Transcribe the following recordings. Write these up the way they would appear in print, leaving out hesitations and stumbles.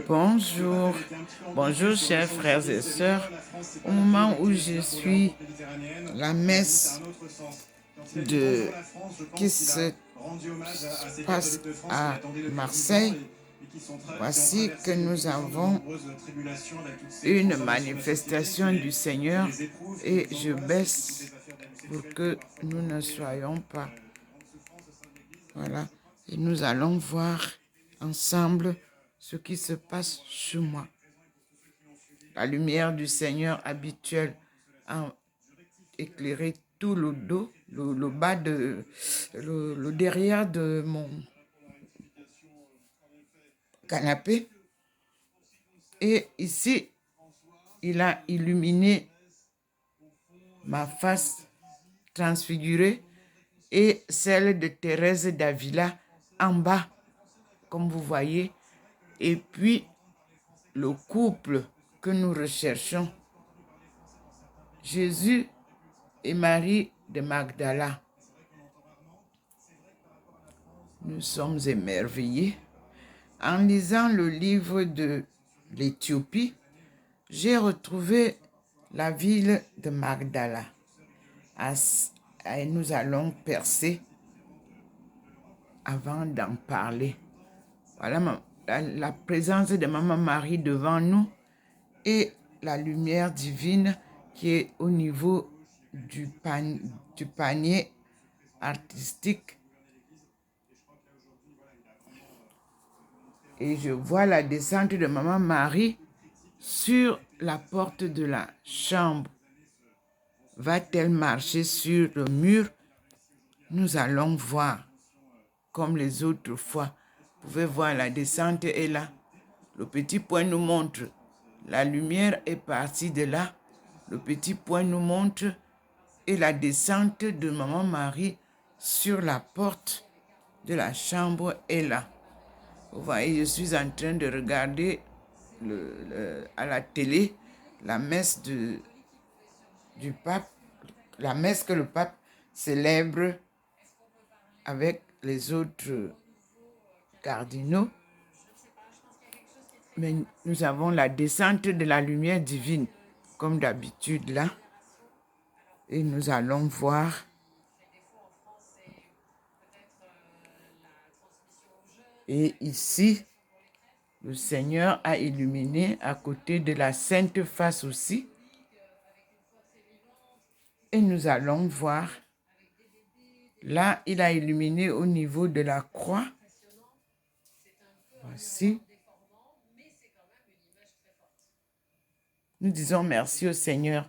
Bonjour, bonjour chers frères et sœurs. Au moment où je suis la messe qui se passe à Marseille, voici que nous avons une manifestation du Seigneur et je baisse pour que nous ne soyons pas. Voilà, et nous allons voir ensemble ce qui se passe chez moi. La lumière du Seigneur habituelle a éclairé tout le dos, le bas le derrière de mon canapé. Et ici, il a illuminé ma face transfigurée et celle de Thérèse d'Avila en bas, comme vous voyez. Et puis, le couple que nous recherchons, Jésus et Marie de Magdala. Nous sommes émerveillés. En lisant le livre de l'Éthiopie, j'ai retrouvé la ville de Magdala. Et nous allons percer avant d'en parler. Voilà la présence de Maman Marie devant nous et la lumière divine qui est au niveau du panier artistique. Et je vois la descente de Maman Marie sur la porte de la chambre. Va-t-elle marcher sur le mur? Nous allons voir, comme les autres fois. Vous pouvez voir, la descente est là. Le petit point nous montre. La lumière est partie de là. Le petit point nous montre. Et la descente de Maman Marie sur la porte de la chambre est là. Vous voyez, je suis en train de regarder à la télé la messe du pape, la messe que le pape célèbre avec les autres cardinaux. Mais nous avons la descente de la lumière divine, comme d'habitude là. Et nous allons voir et ici, le Seigneur a illuminé à côté de la Sainte Face aussi. Et nous allons voir. Là, il a illuminé au niveau de la croix. Voici. Nous disons merci au Seigneur.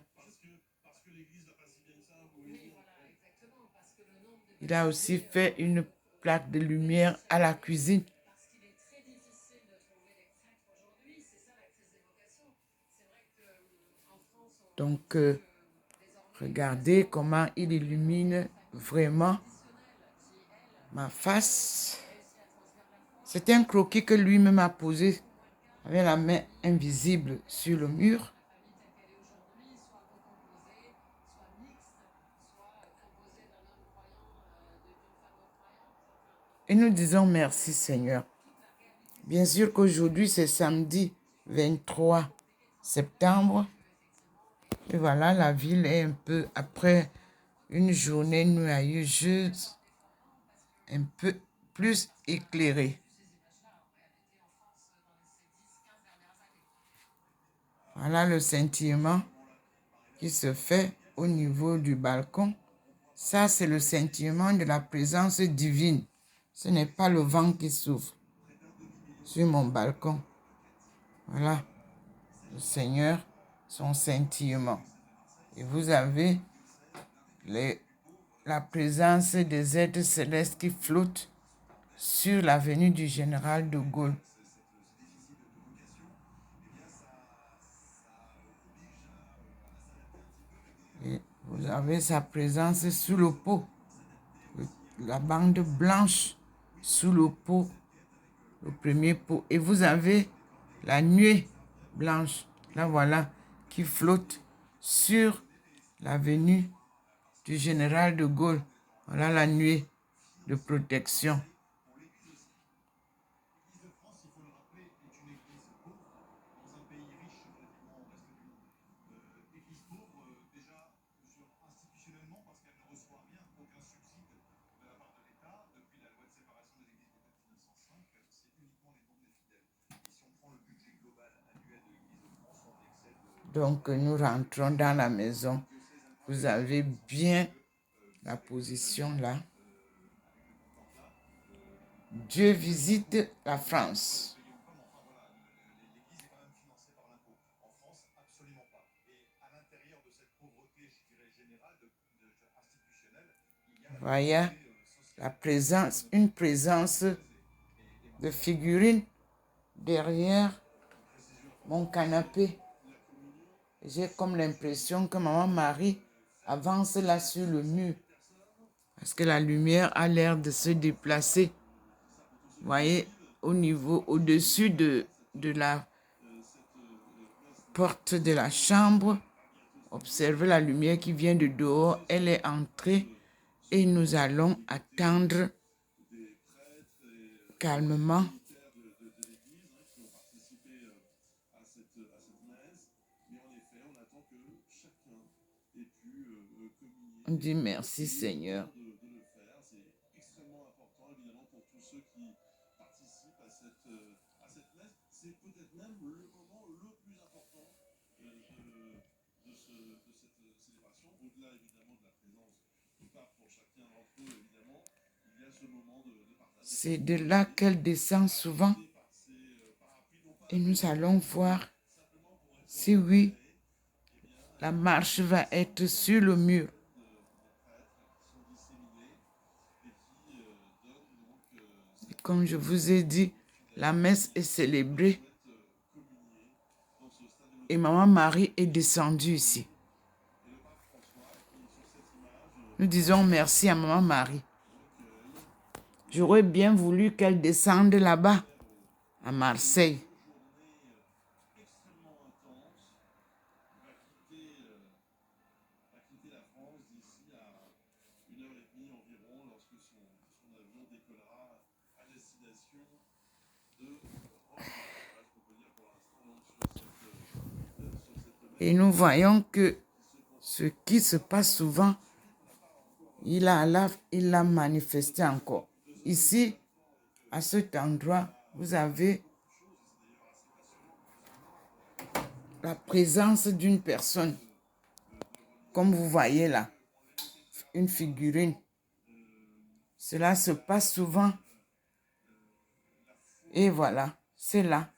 Il a aussi fait une plaque de lumière à la cuisine. Donc, regardez comment il illumine vraiment ma face. C'est un croquis que lui-même a posé avec la main invisible sur le mur. Et nous disons merci Seigneur. Bien sûr qu'aujourd'hui c'est samedi 23 septembre. Et voilà, la ville est un peu, après une journée nuageuse, un peu plus éclairée. Voilà le scintillement qui se fait au niveau du balcon. Ça, c'est le scintillement de la présence divine. Ce n'est pas le vent qui souffle sur mon balcon. Voilà, le Seigneur, son scintillement. Et vous avez la présence des êtres célestes qui flottent sur l'avenue du Général de Gaulle. Et vous avez sa présence sous le pot, la bande blanche sous le pot, le premier pot. Et vous avez la nuée blanche, là voilà, qui flotte sur l'avenue du Général de Gaulle. Voilà la nuée de protection. Donc, nous rentrons dans la maison. Vous avez bien la position là. Dieu visite la France. Voyez une présence de figurines derrière mon canapé. J'ai comme l'impression que Maman Marie avance là sur le mur parce que la lumière a l'air de se déplacer. Vous voyez, au-dessus de la porte de la chambre, observez la lumière qui vient de dehors. Elle est entrée et nous allons attendre calmement. On dit merci Seigneur. C'est de là qu'elle descend souvent. Et nous allons voir si oui, la marche va être sur le mur. Et comme je vous ai dit, la messe est célébrée. Et Maman Marie est descendue ici. Nous disons merci à Maman Marie. J'aurais bien voulu qu'elle descende là-bas, à Marseille. Et nous voyons que ce qui se passe souvent, il l'a manifesté encore. Ici, à cet endroit, vous avez la présence d'une personne. Comme vous voyez là, une figurine. Cela se passe souvent. Et voilà, c'est là.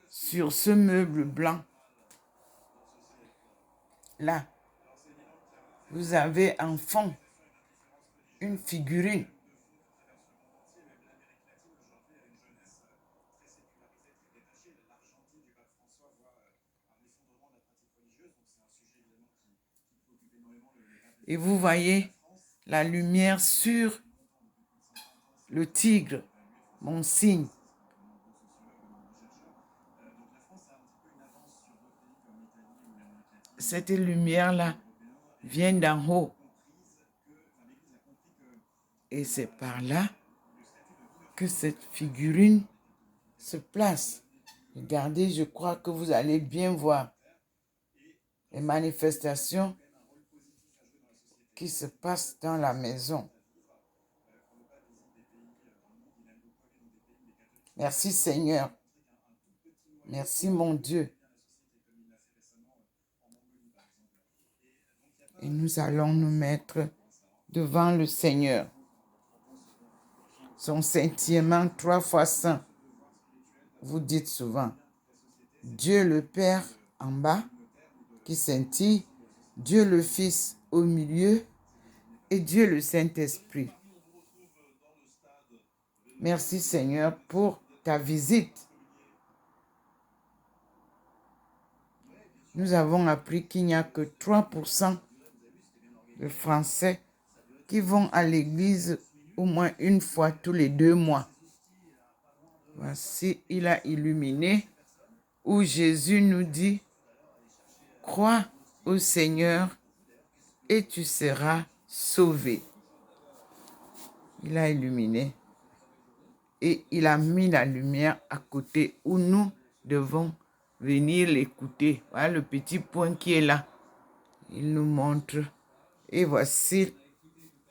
Sur ce meuble blanc. Là, vous avez en fond une figurine. Et vous voyez la lumière sur le tigre, mon signe. Cette lumière-là vient d'en haut. Et c'est par là que cette figurine se place. Regardez, je crois que vous allez bien voir les manifestations qui se passent dans la maison. Merci Seigneur. Merci mon Dieu. Et nous allons nous mettre devant le Seigneur. Son scintillement 3 fois saint. Vous dites souvent, Dieu le Père en bas qui scintille, Dieu le Fils au milieu et Dieu le Saint-Esprit. Merci Seigneur pour ta visite. Nous avons appris qu'il n'y a que 3% de Français qui vont à l'église au moins une fois tous les 2 mois. Voici, il a illuminé où Jésus nous dit, crois au Seigneur et tu seras sauvé. Il a illuminé et il a mis la lumière à côté où nous devons venir l'écouter. Voilà le petit point qui est là. Il nous montre. Et voici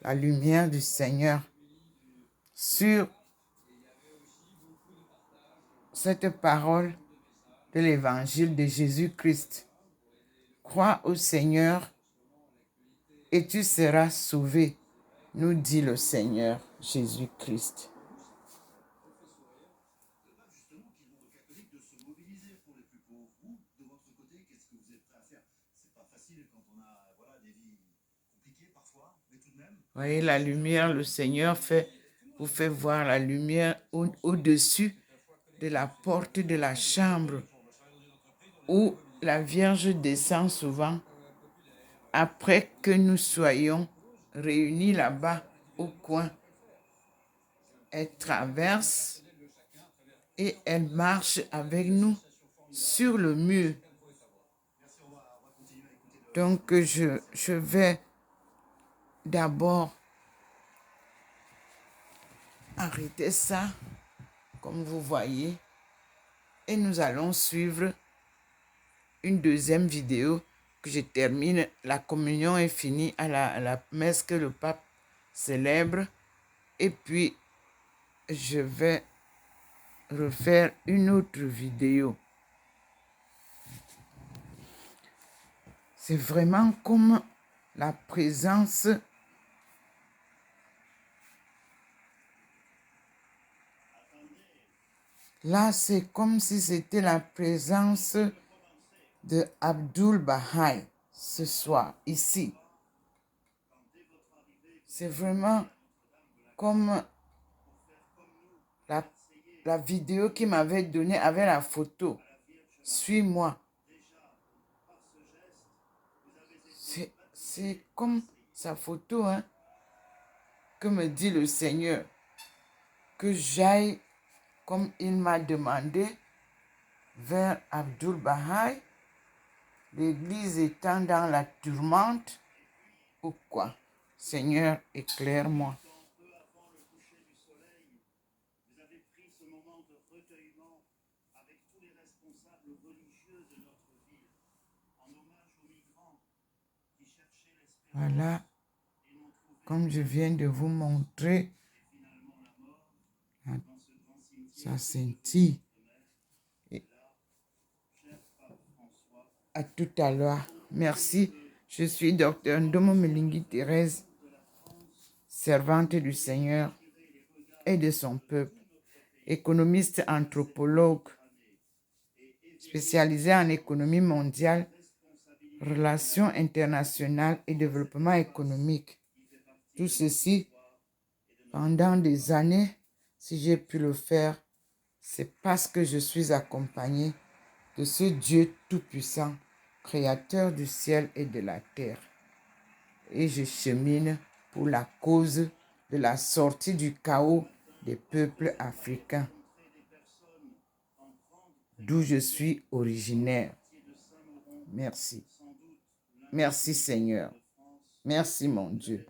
la lumière du Seigneur sur cette parole de l'évangile de Jésus-Christ. Crois au Seigneur et tu seras sauvé, nous dit le Seigneur Jésus-Christ. Voyez la lumière, le Seigneur vous fait voir la lumière au-dessus de la porte de la chambre où la Vierge descend souvent après que nous soyons réunis là-bas au coin. Elle traverse et elle marche avec nous sur le mur. Donc, je vais d'abord arrêter ça, comme vous voyez, et nous allons suivre une deuxième vidéo que je termine. La communion est finie à la messe que le pape célèbre, et puis je vais refaire une autre vidéo. C'est vraiment comme la présence là, c'est comme si c'était la présence de Abdul Baha'i ce soir, ici. C'est vraiment comme la vidéo qu'il m'avait donnée avec la photo. Suis-moi. C'est comme sa photo, hein, que me dit le Seigneur, que j'aille comme il m'a demandé vers Abdul Baha'i, l'église étant dans la tourmente, ou quoi? Seigneur, éclaire-moi. Voilà, comme je viens de vous montrer, ça scintille. À tout à l'heure. Merci. Je suis Dr Ndomo Melingi Thérèse, servante du Seigneur et de son peuple, économiste anthropologue, spécialisée en économie mondiale, relations internationales et développement économique. Tout ceci, pendant des années, si j'ai pu le faire, c'est parce que je suis accompagnée de ce Dieu tout-puissant, créateur du ciel et de la terre. Et je chemine pour la cause de la sortie du chaos des peuples africains, d'où je suis originaire. Merci. Merci Seigneur. Merci mon Dieu.